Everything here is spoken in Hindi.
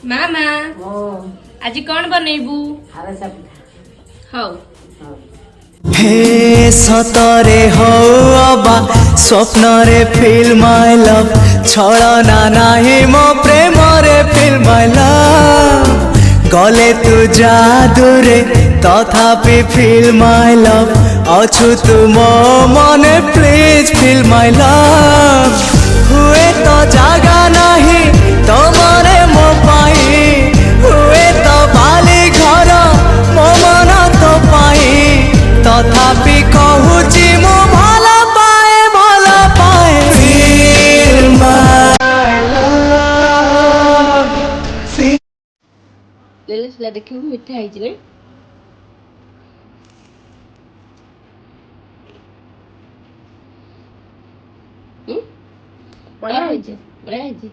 ମାମା ଓ ଆଜି କଣ ବନେଇବୁ? ଆଳସା ପିଠା ହଉ। हे सतरे हो अबा स्वप्नरे फील माय लव छलना नाही मो प्रेम रे फील माय लव गले तू जादूरे तथापि फील माय लव अछु तू मो मने प्लीज फील माय लव हुए तो जागा नाही तमरे मो पाई हुए तो बाली घर मो मन तो पाई तथापि कहूची मो भल पाए फील माय लव ଲେଲେ ସେଟା ଦେଖିବୁ ମିଠା ହେଇଛି ନା? ବଢିଆ ହେଇଛି ବଢିଆ ହେଇଛି।